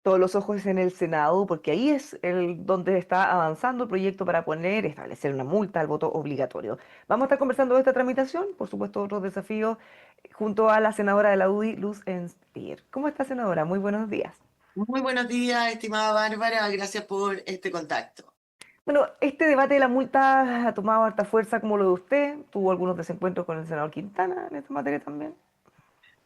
Todos los ojos en el Senado, porque ahí es donde está avanzando el proyecto para establecer una multa al voto obligatorio. Vamos a estar conversando de esta tramitación, por supuesto, otros desafíos, junto a la senadora de la UDI, Luz Enstier. ¿Cómo está, senadora? Muy buenos días. Muy buenos días, estimada Bárbara. Gracias por este contacto. Bueno, este debate de la multa ha tomado harta fuerza, como lo de usted. Tuvo algunos desencuentros con el senador Quintana en esta materia también.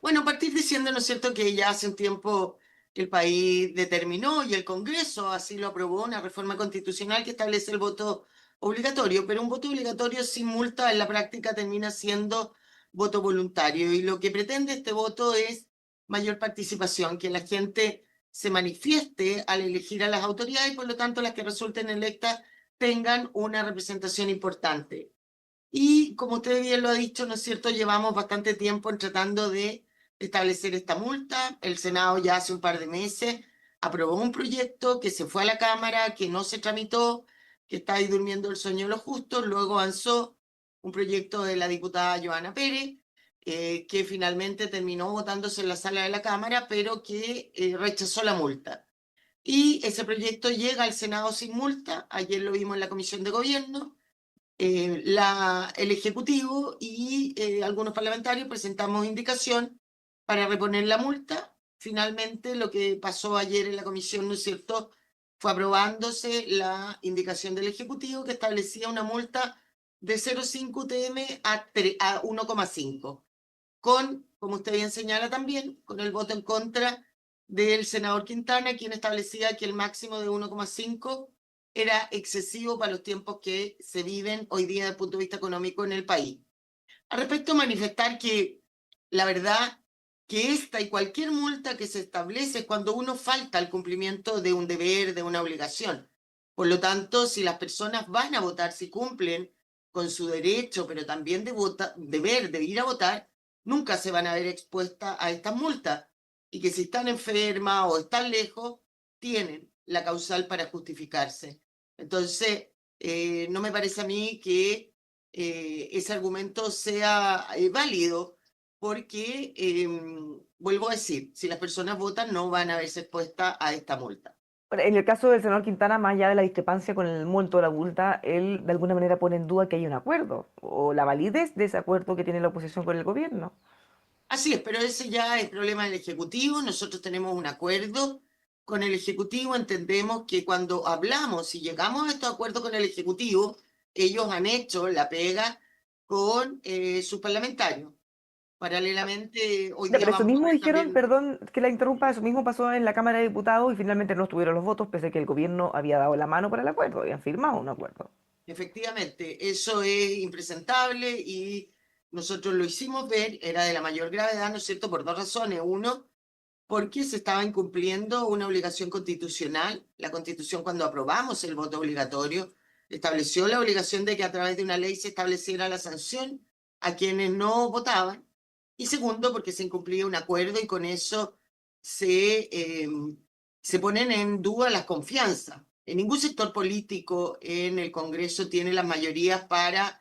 Bueno, partir diciendo, ¿no es cierto?, que ya hace un tiempo el país determinó y el Congreso así lo aprobó, una reforma constitucional que establece el voto obligatorio, pero un voto obligatorio sin multa en la práctica termina siendo voto voluntario. Y lo que pretende este voto es mayor participación, que la gente se manifieste al elegir a las autoridades y por lo tanto las que resulten electas tengan una representación importante. Y como usted bien lo ha dicho, ¿no es cierto? Llevamos bastante tiempo en tratando de establecer esta multa. El Senado ya hace un par de meses aprobó un proyecto que se fue a la Cámara, que no se tramitó, que está ahí durmiendo el sueño de los justos. Luego avanzó un proyecto de la diputada Joana Pérez, que finalmente terminó votándose en la sala de la Cámara, pero que rechazó la multa. Y ese proyecto llega al Senado sin multa. Ayer lo vimos en la Comisión de Gobierno. El Ejecutivo y algunos parlamentarios presentamos indicación para reponer la multa. Finalmente, lo que pasó ayer en la comisión, ¿no es cierto?, fue aprobándose la indicación del Ejecutivo que establecía una multa de 0,5 UTM a 1,5, con, como usted bien señala también, con el voto en contra del senador Quintana, quien establecía que el máximo de 1,5 era excesivo para los tiempos que se viven hoy día desde el punto de vista económico en el país. Al respecto, manifestar que la verdad que esta y cualquier multa que se establece es cuando uno falta al cumplimiento de un deber, de una obligación. Por lo tanto, si las personas van a votar, si cumplen con su derecho, pero también deber de ir a votar, nunca se van a ver expuestas a estas multas. Y que si están enfermas o están lejos, tienen la causal para justificarse. Entonces, no me parece a mí que ese argumento sea válido, porque, vuelvo a decir, si las personas votan no van a verse expuestas a esta multa. Bueno, en el caso del senador Quintana, más allá de la discrepancia con el monto de la multa, él de alguna manera pone en duda que hay un acuerdo o la validez de ese acuerdo que tiene la oposición con el gobierno. Así es, pero ese ya es problema del Ejecutivo. Nosotros tenemos un acuerdo con el Ejecutivo. Entendemos que cuando hablamos y llegamos a estos acuerdos con el Ejecutivo, ellos han hecho la pega con sus parlamentarios. Paralelamente, hoy Ya, día pero eso vamos a mismo ver dijeron, también. perdón que la interrumpa, eso mismo pasó en la Cámara de Diputados y finalmente no estuvieron los votos, pese a que el gobierno había dado la mano para el acuerdo, habían firmado un acuerdo. Efectivamente, eso es impresentable y nosotros lo hicimos ver, era de la mayor gravedad, ¿no es cierto?, por dos razones. Uno, porque se estaba incumpliendo una obligación constitucional. La Constitución, cuando aprobamos el voto obligatorio, estableció la obligación de que a través de una ley se estableciera la sanción a quienes no votaban. Y segundo, porque se incumplía un acuerdo y con eso se, eh, se ponen en duda las confianzas. En ningún sector político en el Congreso tiene las mayorías para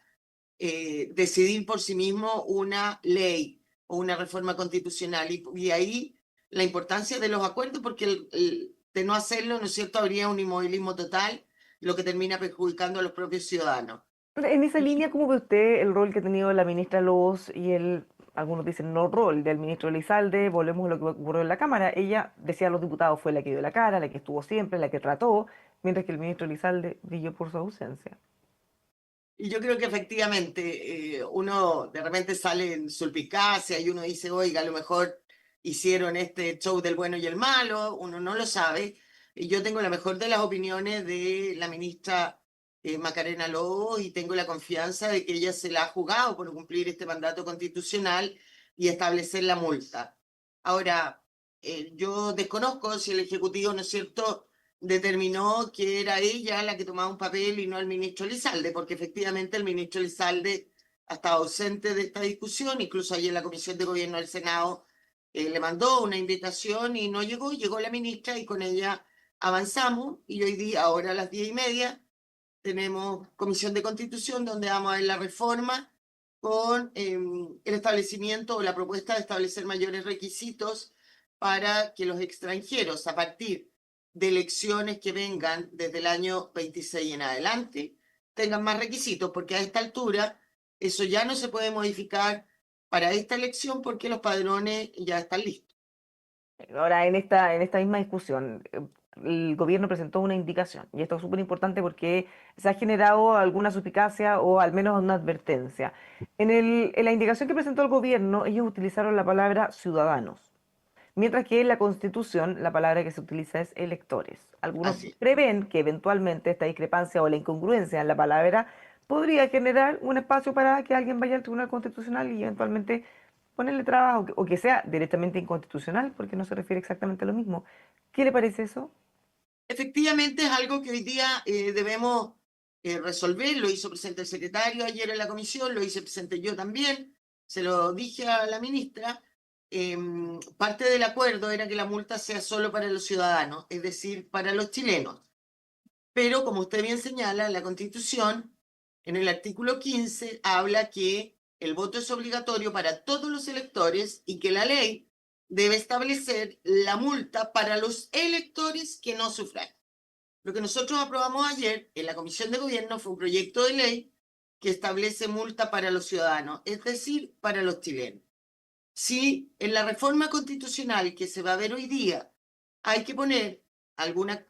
decidir por sí mismo una ley o una reforma constitucional. Y ahí la importancia de los acuerdos, porque de no hacerlo, ¿no es cierto?, habría un inmovilismo total, lo que termina perjudicando a los propios ciudadanos. Pero en esa línea, ¿cómo ve usted el rol que ha tenido la ministra Lobos y algunos dicen no rol, del ministro Elizalde? Volvemos a lo que ocurrió en la Cámara. Ella, decía los diputados, fue la que dio la cara, la que estuvo siempre, la que trató, mientras que el ministro Elizalde brilló por su ausencia. Y yo creo que efectivamente uno de repente sale en suspicacia y uno dice, oiga, a lo mejor hicieron este show del bueno y el malo, uno no lo sabe. Y yo tengo la mejor de las opiniones de la ministra Macarena Lobo y tengo la confianza de que ella se la ha jugado por cumplir este mandato constitucional y establecer la multa. Ahora, yo desconozco si el Ejecutivo, ¿no es cierto?, determinó que era ella la que tomaba un papel y no el ministro Elizalde, porque efectivamente el ministro Elizalde ha estado ausente de esta discusión. Incluso ayer en la Comisión de Gobierno del Senado le mandó una invitación y no llegó, llegó la ministra y con ella avanzamos y hoy día, ahora a las 10:30, tenemos Comisión de Constitución donde vamos a ver la reforma con el establecimiento o la propuesta de establecer mayores requisitos para que los extranjeros, a partir de elecciones que vengan desde el año 26 en adelante, tengan más requisitos, porque a esta altura eso ya no se puede modificar para esta elección porque los padrones ya están listos. Ahora, en esta misma discusión, el gobierno presentó una indicación, y esto es súper importante porque se ha generado alguna suspicacia o al menos una advertencia. En la indicación que presentó el gobierno, ellos utilizaron la palabra ciudadanos, mientras que en la Constitución la palabra que se utiliza es electores. Algunos Así es. prevén que eventualmente esta discrepancia o la incongruencia en la palabra podría generar un espacio para que alguien vaya al Tribunal Constitucional y eventualmente ponerle trabas o que sea directamente inconstitucional, porque no se refiere exactamente a lo mismo. ¿Qué le parece eso? Efectivamente es algo que hoy día debemos resolver, lo hizo presente el secretario ayer en la comisión, lo hice presente yo también, se lo dije a la ministra. Parte del acuerdo era que la multa sea solo para los ciudadanos, es decir, para los chilenos. Pero como usted bien señala, la Constitución, en el artículo 15, habla que el voto es obligatorio para todos los electores y que la ley debe establecer la multa para los electores que no sufragan. Lo que nosotros aprobamos ayer en la Comisión de Gobierno fue un proyecto de ley que establece multa para los ciudadanos, es decir, para los chilenos. Si en la reforma constitucional que se va a ver hoy día hay que poner alguna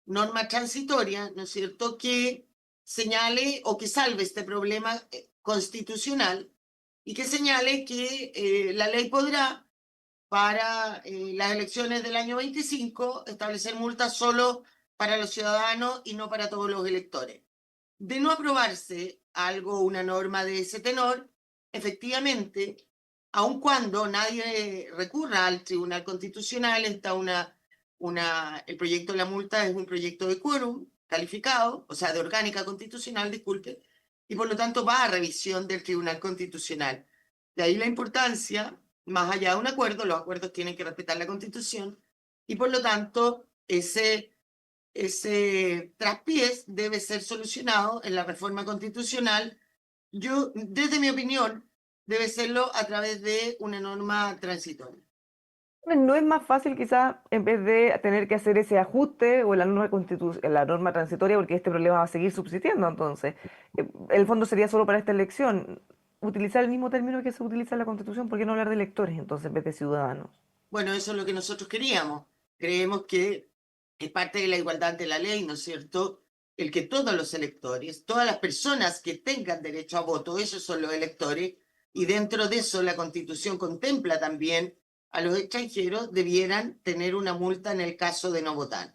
norma transitoria, ¿no es cierto?, que señale o que salve este problema constitucional y que señale que la ley podrá, para las elecciones del año 25, establecer multas solo para los ciudadanos y no para todos los electores. De no aprobarse algo, una norma de ese tenor, efectivamente, aun cuando nadie recurra al Tribunal Constitucional, está el proyecto de la multa es un proyecto de quórum calificado, o sea, de orgánica constitucional, disculpe, y por lo tanto va a revisión del Tribunal Constitucional. De ahí la importancia, más allá de un acuerdo, los acuerdos tienen que respetar la Constitución, y por lo tanto, ese traspiés debe ser solucionado en la reforma constitucional. Yo, desde mi opinión, debe serlo a través de una norma transitoria. ¿No es más fácil quizás en vez de tener que hacer ese ajuste o en en la norma transitoria, porque este problema va a seguir subsistiendo entonces? El fondo sería solo para esta elección. Utilizar el mismo término que se utiliza en la Constitución, ¿por qué no hablar de electores entonces en vez de ciudadanos? Bueno, eso es lo que nosotros queríamos. Creemos que es parte de la igualdad de la ley, ¿no es cierto? El que todos los electores, todas las personas que tengan derecho a voto, esos son los electores, y dentro de eso la Constitución contempla también a los extranjeros, debieran tener una multa en el caso de no votar.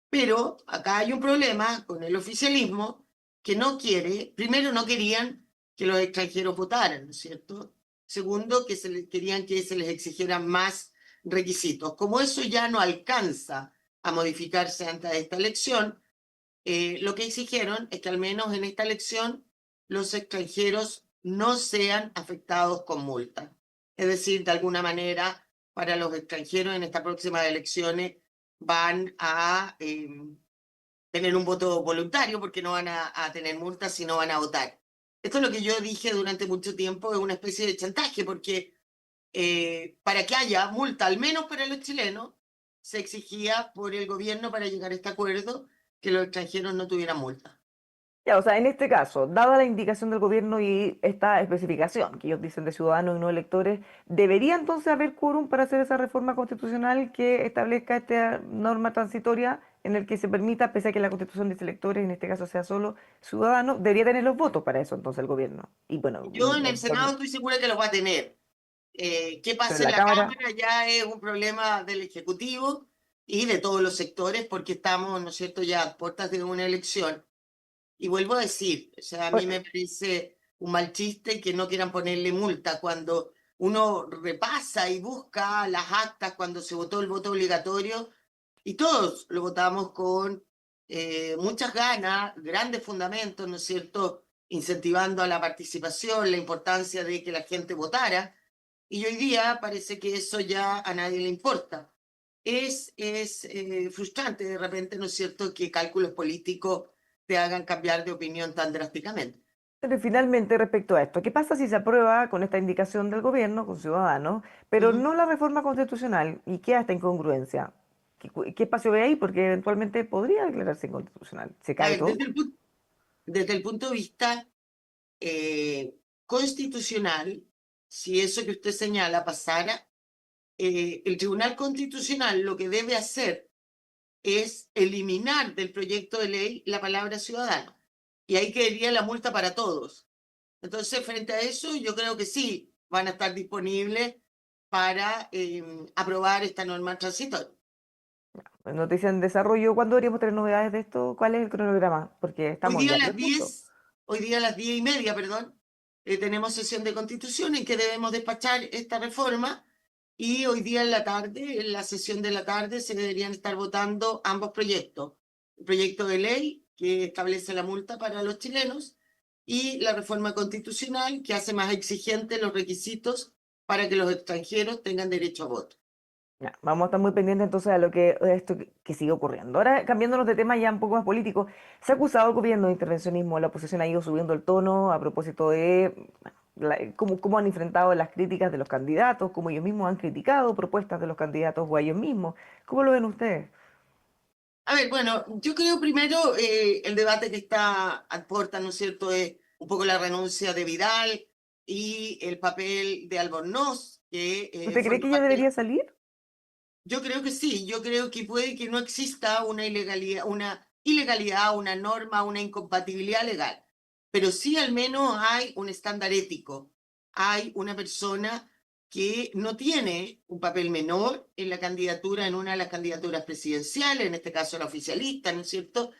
Pero acá hay un problema con el oficialismo que no quiere, primero no querían que los extranjeros votaran, ¿no es cierto? Segundo, que querían que se les exigieran más requisitos. Como eso ya no alcanza a modificarse antes de esta elección, lo que exigieron es que al menos en esta elección los extranjeros no sean afectados con multa. Es decir, de alguna manera, para los extranjeros en estas próximas elecciones van a tener un voto voluntario porque no van a tener multas si no van a votar. Esto es lo que yo dije durante mucho tiempo, es una especie de chantaje porque para que haya multa, al menos para los chilenos, se exigía por el gobierno para llegar a este acuerdo que los extranjeros no tuvieran multa. Ya, o sea, en este caso, dada la indicación del gobierno y esta especificación que ellos dicen de ciudadanos y no electores, ¿debería entonces haber quórum para hacer esa reforma constitucional que establezca esta norma transitoria en el que se permita, pese a que la Constitución dice electores, en este caso sea solo ciudadanos, debería tener los votos para eso entonces el gobierno? Y bueno, Yo en el Senado estoy segura que lo va a tener. ¿Qué pero pasa en en la la Cámara, Cámara? Ya es un problema del Ejecutivo y de todos los sectores porque estamos, ¿no es cierto?, ya a puertas de una elección. Y vuelvo a decir, o sea, a mí bueno, me parece un mal chiste que no quieran ponerle multa cuando uno repasa y busca las actas cuando se votó el voto obligatorio y todos lo votamos con muchas ganas, grandes fundamentos, ¿no es cierto?, incentivando a la participación, la importancia de que la gente votara. Y hoy día parece que eso ya a nadie le importa. Es frustrante de repente, ¿no es cierto?, que cálculos políticos te hagan cambiar de opinión tan drásticamente. Pero finalmente, respecto a esto, ¿qué pasa si se aprueba con esta indicación del gobierno, con Ciudadanos, pero Ujú. no la reforma constitucional y queda esta incongruencia? ¿Qué espacio ve ahí? Porque eventualmente podría declararse inconstitucional. ¿Se A cae ver, todo? desde el punto de vista constitucional, si eso que usted señala pasara, el Tribunal Constitucional lo que debe hacer es eliminar del proyecto de ley la palabra ciudadano. Y ahí quedaría la multa para todos. Entonces, frente a eso, yo creo que sí van a estar disponibles para aprobar esta norma transitoria. Noticia en desarrollo. ¿Cuándo deberíamos tener novedades de esto? ¿Cuál es el cronograma? Porque Hoy estamos día ya a a las 3 puntos. 10, hoy día a las 10:30, perdón, tenemos sesión de constitución en que debemos despachar esta reforma y hoy día en la tarde, en la sesión de la tarde, se deberían estar votando ambos proyectos. El proyecto de ley que establece la multa para los chilenos y la reforma constitucional que hace más exigentes los requisitos para que los extranjeros tengan derecho a voto. Ya, vamos a estar muy pendientes entonces a lo que esto que sigue ocurriendo. Ahora, cambiándonos de tema ya un poco más político, se ha acusado al gobierno de intervencionismo, la oposición ha ido subiendo el tono a propósito de bueno, cómo han enfrentado las críticas de los candidatos, cómo ellos mismos han criticado propuestas de los candidatos o a ellos mismos. ¿Cómo lo ven ustedes? A ver, bueno, yo creo primero el debate que está a puerta, ¿no es cierto?, es un poco la renuncia de Vidal y el papel de Albornoz, que ¿Usted cree forma que ella parte de debería salir? Yo creo que sí, yo creo que puede que no exista una ilegalidad, una norma, una incompatibilidad legal, pero sí al menos hay un estándar ético, hay una persona que no tiene un papel menor en la candidatura, en una de las candidaturas presidenciales, en este caso la oficialista, ¿no es cierto?,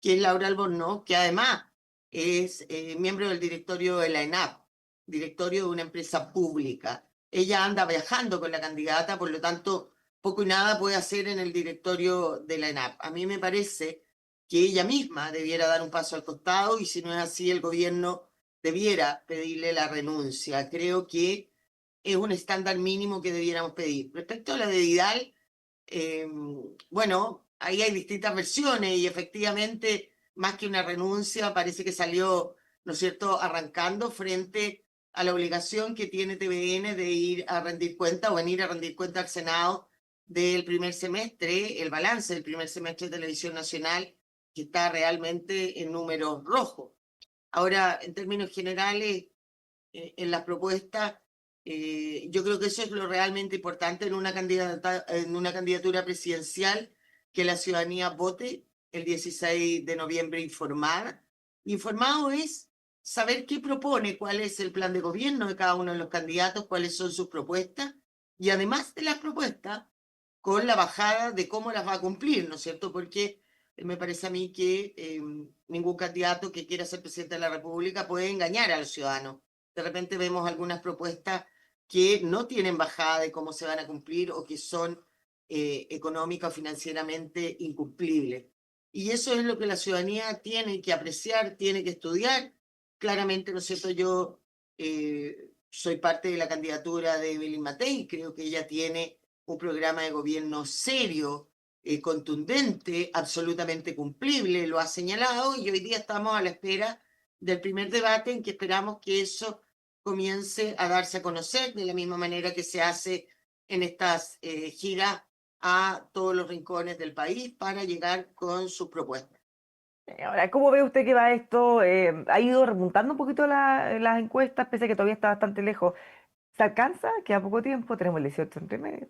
que es Laura Albornoz, que además es miembro del directorio de la ENAP, directorio de una empresa pública. Ella anda viajando con la candidata, por lo tanto poco y nada puede hacer en el directorio de la ENAP. A mí me parece que ella misma debiera dar un paso al costado y si no es así, el gobierno debiera pedirle la renuncia. Creo que es un estándar mínimo que debiéramos pedir. Respecto a la de Vidal, eh, bueno, ahí hay distintas versiones y efectivamente, más que una renuncia, parece que salió, ¿no es cierto?, arrancando frente a la obligación que tiene TVN de ir a rendir cuenta o venir a rendir cuenta al Senado del primer semestre, el balance del primer semestre de Televisión Nacional, que está realmente en números rojos. Ahora, en términos generales, en las propuestas, yo creo que eso es lo realmente importante en una candidatura presidencial, que la ciudadanía vote el 16 de noviembre informada. Informado es saber qué propone, cuál es el plan de gobierno de cada uno de los candidatos, cuáles son sus propuestas, y además de las propuestas, con la bajada de cómo las va a cumplir, ¿no es cierto? Porque me parece a mí que ningún candidato que quiera ser presidente de la República puede engañar a los ciudadanos. De repente vemos algunas propuestas que no tienen bajada de cómo se van a cumplir o que son económica o financieramente incumplibles. Y eso es lo que la ciudadanía tiene que apreciar, tiene que estudiar. Claramente, ¿no es cierto? Yo soy parte de la candidatura de Evelyn Matei, creo que ella tiene un programa de gobierno serio, contundente, absolutamente cumplible, lo ha señalado, y hoy día estamos a la espera del primer debate en que esperamos que eso comience a darse a conocer de la misma manera que se hace en estas giras a todos los rincones del país para llegar con sus propuestas. Ahora, ¿cómo ve usted que va esto? ¿Ha ido repuntando un poquito las encuestas, pese a que todavía está bastante lejos? ¿Se alcanza? Queda poco tiempo, tenemos el 18 entre medio.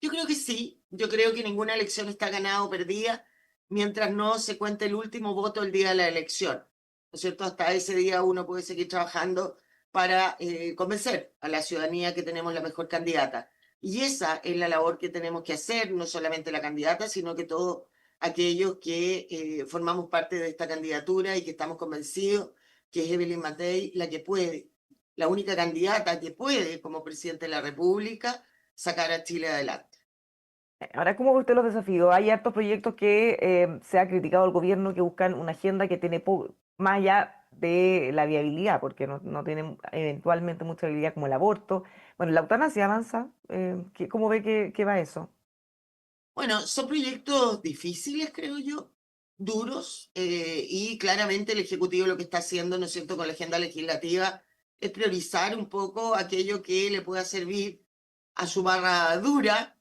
Yo creo que sí, yo creo que ninguna elección está ganada o perdida mientras no se cuente el último voto el día de la elección. ¿No es cierto? Hasta ese día uno puede seguir trabajando para convencer a la ciudadanía que tenemos la mejor candidata. Y esa es la labor que tenemos que hacer, no solamente la candidata, sino que todos aquellos que formamos parte de esta candidatura y que estamos convencidos que es Evelyn Matei la que puede, la única candidata que puede, como presidente de la República, sacar a Chile adelante. Ahora, ¿cómo ve usted los desafíos? Hay hartos proyectos que se ha criticado al gobierno que buscan una agenda que tiene más allá de la viabilidad, porque no tienen eventualmente mucha viabilidad como el aborto. Bueno, la eutanasia avanza. ¿Cómo ve que va eso? Bueno, son proyectos difíciles, creo yo, duros y claramente el Ejecutivo lo que está haciendo, ¿no es cierto?, con la agenda legislativa es priorizar un poco aquello que le pueda servir a su barra dura,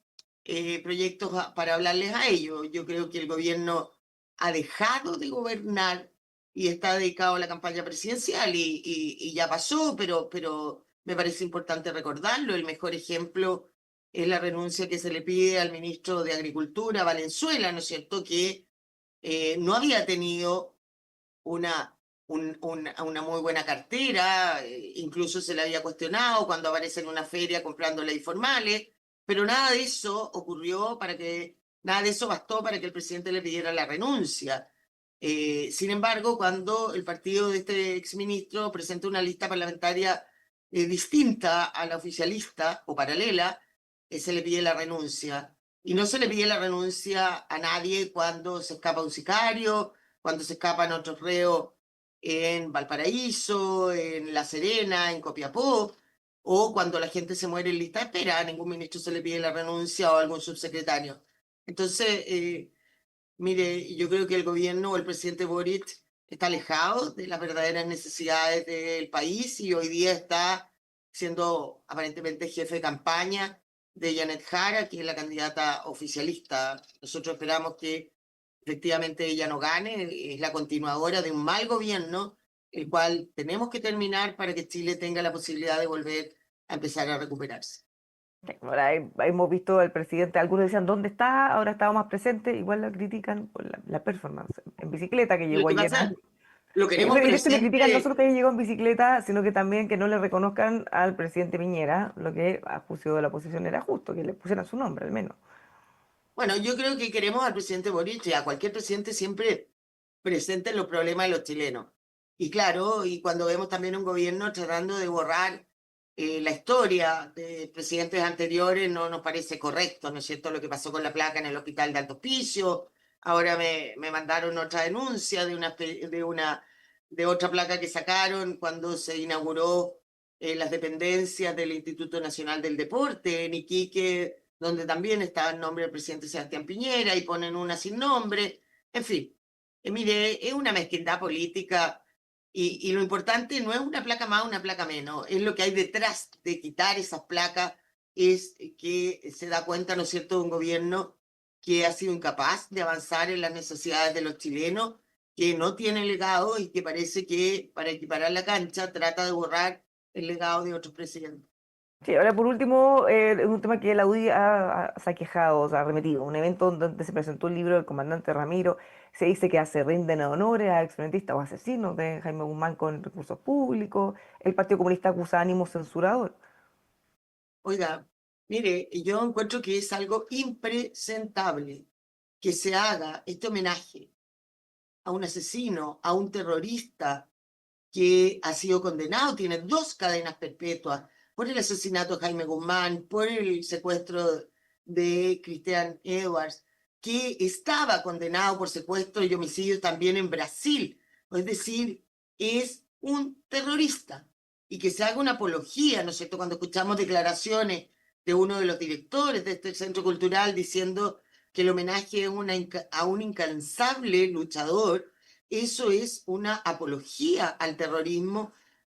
proyectos para hablarles a ellos. Yo creo que el gobierno ha dejado de gobernar y está dedicado a la campaña presidencial y ya pasó, pero me parece importante recordarlo. El mejor ejemplo es la renuncia que se le pide al ministro de Agricultura, Valenzuela, ¿no es cierto?, que no había tenido una, una muy buena cartera, incluso se le había cuestionado cuando aparece en una feria comprándole informales, pero nada de eso ocurrió nada de eso bastó para que el presidente le pidiera la renuncia. Sin embargo, cuando el partido de este exministro presenta una lista parlamentaria distinta a la oficialista o paralela, se le pide la renuncia. Y no se le pide la renuncia a nadie cuando se escapa un sicario, cuando se escapan otros reos en Valparaíso, en La Serena, en Copiapó, o cuando la gente se muere en lista de espera, a ningún ministro se le pide la renuncia o a algún subsecretario. Entonces, mire, yo creo que el gobierno o el presidente Boric está alejado de las verdaderas necesidades del país y hoy día está siendo aparentemente jefe de campaña de Janet Jara, que es la candidata oficialista. Nosotros esperamos que efectivamente ella no gane, es la continuadora de un mal gobierno, el cual tenemos que terminar para que Chile tenga la posibilidad de volver a empezar a recuperarse. Ahora hemos visto al presidente, algunos decían, ¿dónde está? Ahora estaba más presente, igual la critican por la performance en bicicleta que Lo llegó que ayer. pasa, lo queremos De hecho, le critican no presente. solo que haya llegado en bicicleta, sino que también que no le reconozcan al presidente Piñera, lo que a juicio de la oposición era justo, que le pusieran su nombre al menos. Bueno, yo creo que queremos al presidente Boric y a cualquier presidente siempre presente en los problemas de los chilenos. Y claro, y cuando vemos también un gobierno tratando de borrar la historia de presidentes anteriores, no nos parece correcto, ¿no es cierto? Lo que pasó con la placa en el hospital de Alto Hospicio. Ahora me mandaron otra denuncia de otra placa que sacaron cuando se inauguró las dependencias del Instituto Nacional del Deporte en Iquique, donde también estaba el nombre del presidente Sebastián Piñera y ponen una sin nombre. En fin, mire, es una mezquindad política y lo importante no es una placa más, una placa menos, es lo que hay detrás de quitar esas placas, es que se da cuenta, ¿no es cierto?, de un gobierno que ha sido incapaz de avanzar en las necesidades de los chilenos, que no tiene legado y que parece que para equiparar la cancha trata de borrar el legado de otros presidentes. Sí, ahora por último, es un tema que la UDI se ha quejado, o sea, ha remitido. Un evento donde se presentó el libro del comandante Ramiro, se dice que hace rinden honores a exfrentistas o asesinos de Jaime Guzmán con recursos públicos. El Partido Comunista acusa ánimo censurador. Oiga, mire, yo encuentro que es algo impresentable que se haga este homenaje a un asesino, a un terrorista que ha sido condenado, tiene 2 cadenas perpetuas por el asesinato de Jaime Guzmán, por el secuestro de Christian Edwards, que estaba condenado por secuestro y homicidio también en Brasil. Es decir, es un terrorista. Y que se haga una apología, ¿no es cierto?, cuando escuchamos declaraciones de uno de los directores de este centro cultural diciendo que el homenaje es a un incansable luchador, eso es una apología al terrorismo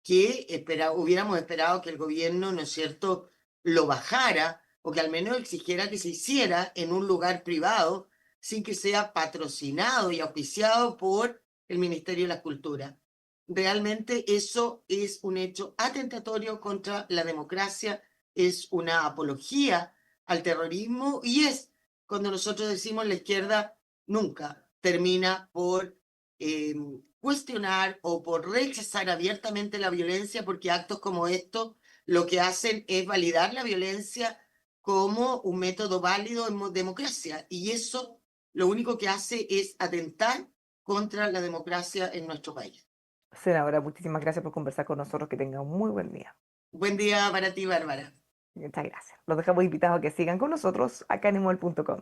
que hubiéramos esperado que el gobierno, ¿no es cierto?, lo bajara o que al menos exigiera que se hiciera en un lugar privado sin que sea patrocinado y auspiciado por el Ministerio de la Cultura. Realmente eso es un hecho atentatorio contra la democracia, es una apología al terrorismo y es cuando nosotros decimos la izquierda nunca termina por eh, cuestionar o por rechazar abiertamente la violencia, porque actos como estos lo que hacen es validar la violencia como un método válido en democracia. Y eso lo único que hace es atentar contra la democracia en nuestro país. Senadora, muchísimas gracias por conversar con nosotros. Que tenga un muy buen día. Buen día para ti, Bárbara. Muchas gracias. Los dejamos invitados a que sigan con nosotros acá en emol.com.